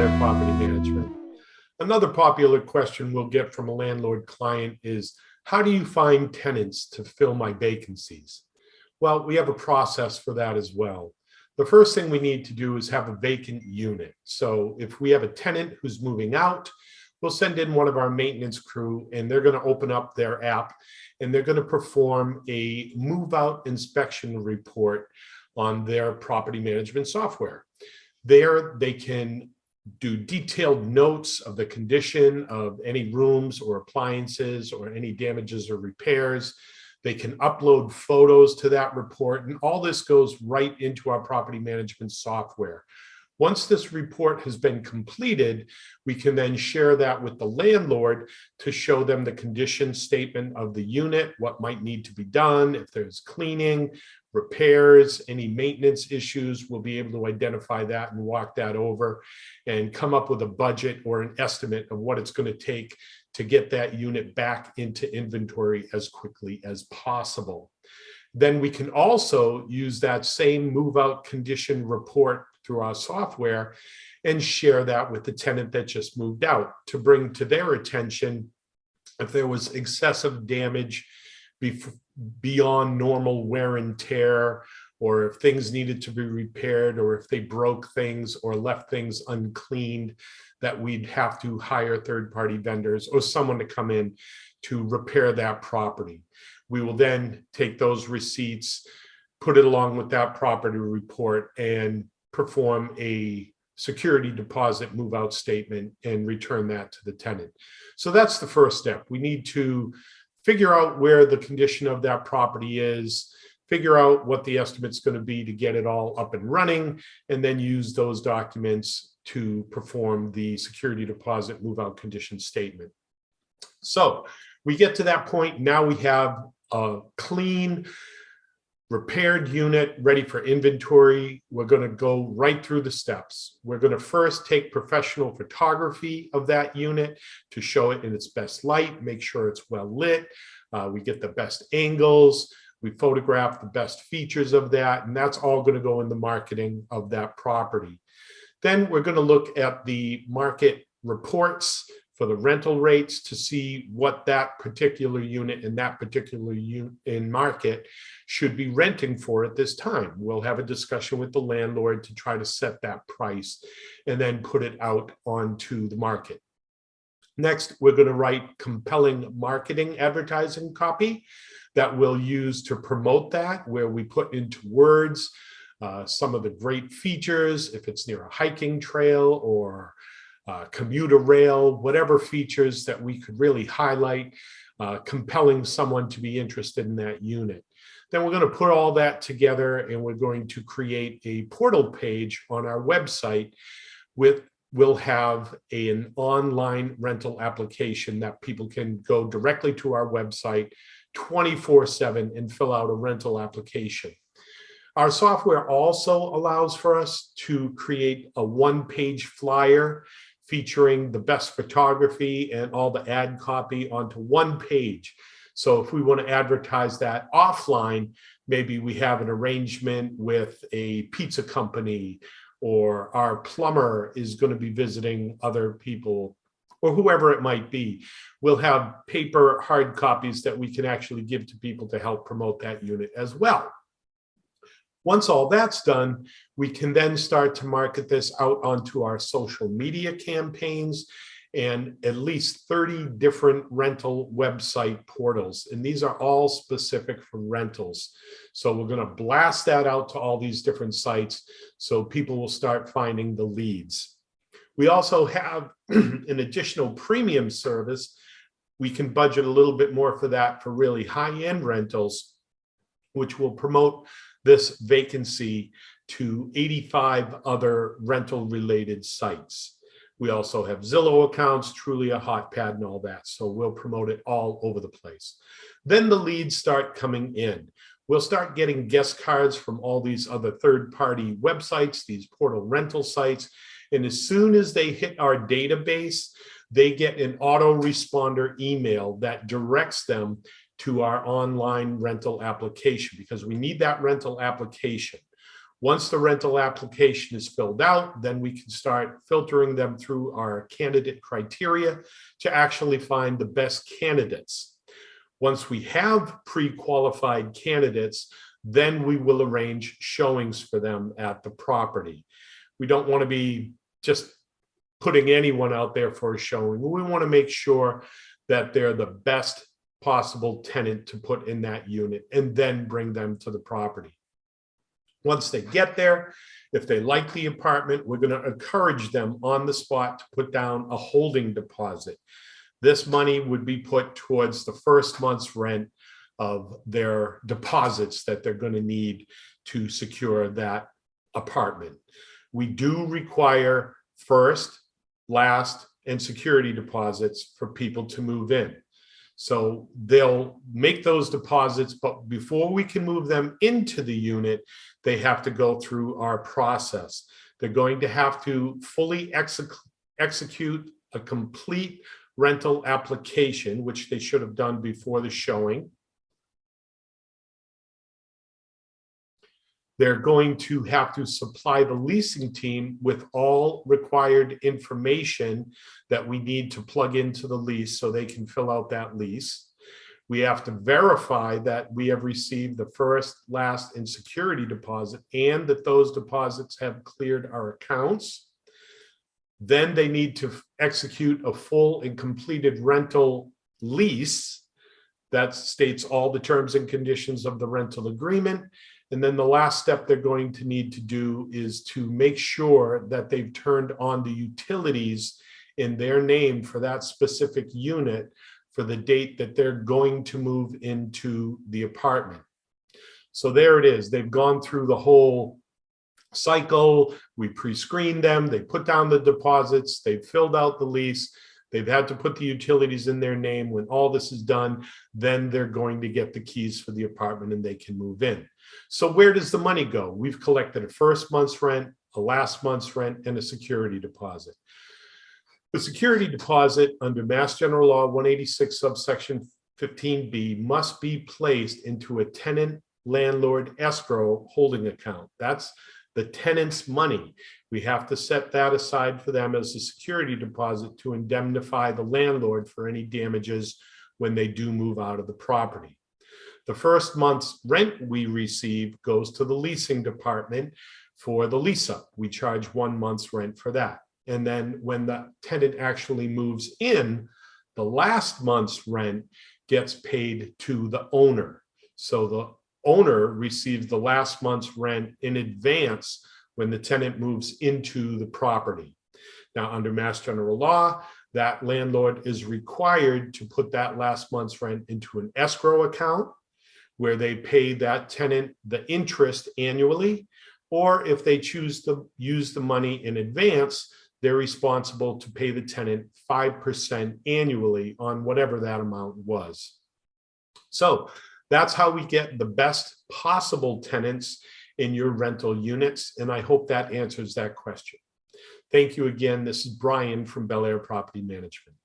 Belaire Property Management. Another popular question we'll get from a landlord client is, how do you find tenants to fill my vacancies? Well, we have a process for that as well. The first thing we need to do is have a vacant unit. So if we have a tenant who's moving out, we'll send in one of our maintenance crew and they're going to open up their app and they're going to perform a move out inspection report on their property management software. There they can do detailed notes of the condition of any rooms or appliances or any damages or repairs. They can upload photos to that report, and all this goes right into our property management software. Once this report has been completed, we can then share that with the landlord to show them the condition statement of the unit, what might need to be done, if there's cleaning, repairs, any maintenance issues. We'll be able to identify that and walk that over and come up with a budget or an estimate of what it's going to take to get that unit back into inventory as quickly as possible. Then we can also use that same move out condition report through our software and share that with the tenant that just moved out to bring to their attention if there was excessive damage beyond normal wear and tear, or if things needed to be repaired, or if they broke things or left things uncleaned, that we'd have to hire third-party vendors or someone to come in to repair that property. We will then take those receipts, put it along with that property report, and perform a security deposit move-out statement and return that to the tenant. So that's the first step. We need to figure out where the condition of that property is, figure out what the estimate's going to be to get it all up and running, and then use those documents to perform the security deposit move-out condition statement. So we get to that point. Now we have a clean, repaired unit ready for inventory. We're going to go right through the steps. We're going to first take professional photography of that unit to show it in its best light, make sure it's well lit. We get the best angles. We photograph the best features of that, and that's all going to go in the marketing of that property. Then we're going to look at the market reports for the rental rates to see what that particular unit in that particular market should be renting for at this time. We'll have a discussion with the landlord to try to set that price and then put it out onto the market. Next, we're going to write compelling marketing advertising copy that we'll use to promote that, where we put into words some of the great features, if it's near a hiking trail or commuter rail, whatever features that we could really highlight, compelling someone to be interested in that unit. Then we're going to put all that together and we're going to create a portal page on our website we'll have an online rental application that people can go directly to our website 24/7 and fill out a rental application. Our software also allows for us to create a one-page flyer featuring the best photography and all the ad copy onto one page. So if we want to advertise that offline, maybe we have an arrangement with a pizza company, or our plumber is going to be visiting other people, or whoever it might be. We'll have paper hard copies that we can actually give to people to help promote that unit as well. Once all that's done, we can then start to market this out onto our social media campaigns and at least 30 different rental website portals. And these are all specific for rentals. So we're going to blast that out to all these different sites so people will start finding the leads. We also have an additional premium service. We can budget a little bit more for that for really high-end rentals, which will promote this vacancy to 85 other rental related sites. We also have Zillow accounts, Trulia, Hotpad, and all that. So we'll promote it all over the place. Then the leads start coming in. We'll start getting guest cards from all these other third-party websites, these portal rental sites. And as soon as they hit our database, they get an autoresponder email that directs them to our online rental application, because we need that rental application. Once the rental application is filled out, then we can start filtering them through our candidate criteria to actually find the best candidates. Once we have pre-qualified candidates, then we will arrange showings for them at the property. We don't want to be just putting anyone out there for a showing. We want to make sure that they're the best possible tenant to put in that unit and then bring them to the property. Once they get there, if they like the apartment, we're going to encourage them on the spot to put down a holding deposit. This money would be put towards the first month's rent of their deposits that they're going to need to secure that apartment. We do require first, last, and security deposits for people to move in. So they'll make those deposits, but before we can move them into the unit, they have to go through our process. They're going to have to fully execute a complete rental application, which they should have done before the showing. They're going to have to supply the leasing team with all required information that we need to plug into the lease so they can fill out that lease. We have to verify that we have received the first, last, and security deposit and that those deposits have cleared our accounts. Then they need to execute a full and completed rental lease that states all the terms and conditions of the rental agreement. And then the last step they're going to need to do is to make sure that they've turned on the utilities in their name for that specific unit for the date that they're going to move into the apartment. So there it is. They've gone through the whole cycle. We pre-screened them. They put down the deposits. They've filled out the lease. They've had to put the utilities in their name. When all this is done, then they're going to get the keys for the apartment and they can move in. So where does the money go? We've collected a first month's rent, a last month's rent, and a security deposit. The security deposit under Mass General Law 186 subsection 15B must be placed into a tenant landlord escrow holding account. That's the tenant's money. We have to set that aside for them as a security deposit to indemnify the landlord for any damages when they do move out of the property. The first month's rent we receive goes to the leasing department for the lease up. We charge 1 month's rent for that. And then when the tenant actually moves in, the last month's rent gets paid to the owner. So the owner receives the last month's rent in advance when the tenant moves into the property. Now, under Mass General Law, that landlord is required to put that last month's rent into an escrow account where they pay that tenant the interest annually, or if they choose to use the money in advance, they're responsible to pay the tenant 5% annually on whatever that amount was. So that's how we get the best possible tenants in your rental units, and I hope that answers that question. Thank you again. This is Brian from Belaire Property Management.